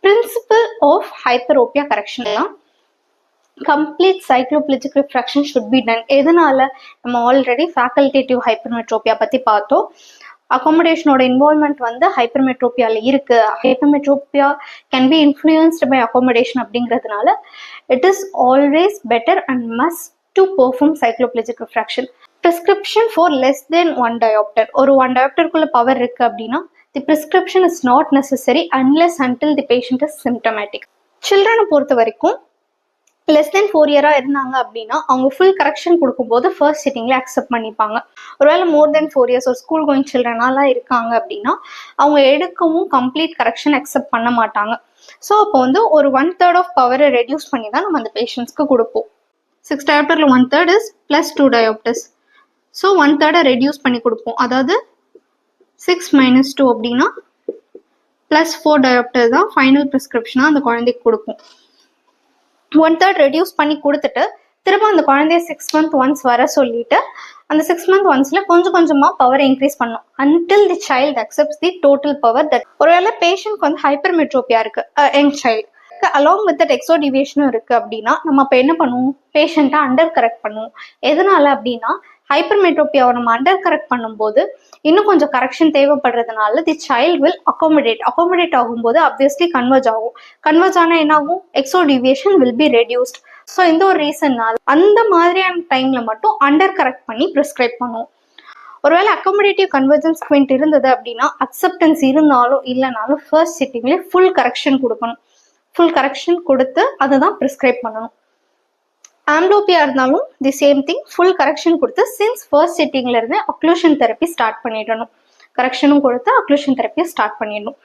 Principal of ஹைப்பரோப்பியா correction தான் complete cycloplegic refraction should be done. எதனால நம்ம ஆல்ரெடி ஃபேக்கல்டேட்டிவ் ஹைப்பர்மெட்ரோபியா பத்தி பார்த்தோம். அகாமடேஷனோட இன்வால்மெண்ட் வந்து ஹைப்பர்மெட்ரோபியால இருக்கு. Hypermetropia can be influenced by accommodation அப்படிங்கிறதுனால it is always better and must to perform cycloplegic refraction. Prescription for less than 1 diopter, ஒரு 1 diopterக்குள்ள பவர் இருக்கு அப்படின்னா the prescription is not necessary unless until the patient is symptomatic. சில்ட்ரனை பொறுத்த வரைக்கும் less than 4 year இருந்தாங்க அப்படின்னா அவங்க ஃபுல் கரெக்ஷன் கொடுக்கும்போது ஃபர்ஸ்ட் சிட்டிங்ல அக்செப்ட் பண்ணிப்பாங்க. ஒருவேளை மோர் தென் 4 years ஒரு ஸ்கூல் கோயிங் சில்ட்ரனாலாம் இருக்காங்க அப்படின்னா அவங்க எடுக்கவும் கம்ப்ளீட் கரெக்ஷன் அக்செப்ட் பண்ண மாட்டாங்க. ஸோ அப்போ வந்து ஒரு 1/3 ஆஃப் பவரை ரெடியூஸ் பண்ணி தான் நம்ம அந்த பேஷண்ட்ஸ்க்கு கொடுப்போம். 6 diopterல 1/3 is plus 2 diopters. So 1/3 reduce பண்ணி கொடுப்போம். அதாவது 6 minus 2 அப்படின்னா ப்ளஸ் 4 diopter தான் ஃபைனல் ப்ரிஸ்கிரிப்ஷனாக அந்த குழந்தைக்கு கொடுப்போம். 1/3 ரெடியூஸ் பண்ணி கொடுத்துட்டு திரும்ப அந்த குழந்தைய 6 months ஒன்ஸ் வர சொல்லிட்டு அந்த 6 months ஒன்ஸ்ல கொஞ்சம் கொஞ்சமா பவர் இன்க்ரீஸ் பண்ணும் until the child accepts the total power. That ஒருவேளை பேஷண்ட்க்கு வந்து ஹைப்பர்மெட்ரோபியா இருக்கு, young child along with that எக்ஸோ டிவியேஷனும் இருக்கு அப்படின்னா நம்ம அப்போ என்ன பண்ணுவோம், பேஷண்ட்டை அண்டர் கரெக்ட் பண்ணுவோம். எதனால அப்படின்னா ஹைப்பர்மெட்ரோபியாவை நம்ம அண்டர் கரெக்ட் பண்ணும்போது இன்னும் கொஞ்சம் கரெக்ஷன் தேவைப்படுறதுனால தி சைல்ட் வில் அகாமடேட் ஆகும்போது அப்வியஸ்லி கன்வர்ஜ் ஆகும். கன்வர்ஜ் ஆனால் என்ன ஆகும், exodeviation will be reduced. So இந்த ஒரு ரீசன்னால அந்த மாதிரியான டைம்ல மட்டும் அண்டர் கரெக்ட் பண்ணி ப்ரிஸ்கிரைப் பண்ணுவோம். ஒருவேளை அகாமடேட்டிவ் கன்வர்ஜன்ஸ் குவிண்ட் இருந்தது அப்படின்னா அக்செப்டன்ஸ் இருந்தாலும் இல்லைனாலும் ஃபர்ஸ்ட் சிட்டிங்லேயே ஃபுல் கரெக்ஷன் கொடுக்கணும். ஃபுல் கரெக்ஷன் கொடுத்து அதை தான் ப்ரிஸ்கிரைப் பண்ணணும். ஆம்ப்ளோபியா இருந்தாலும் the same thing, full correction கொடுத்து சின்ஸ் ஃபர்ஸ்ட் சிட்டிங்ல இருந்து அக்ளூஷன் தெரப்பி ஸ்டார்ட் பண்ணிடணும். கரெக்ஷனும் கொடுத்து அக்ளூஷன் தெரப்பியை ஸ்டார்ட் பண்ணிடணும்.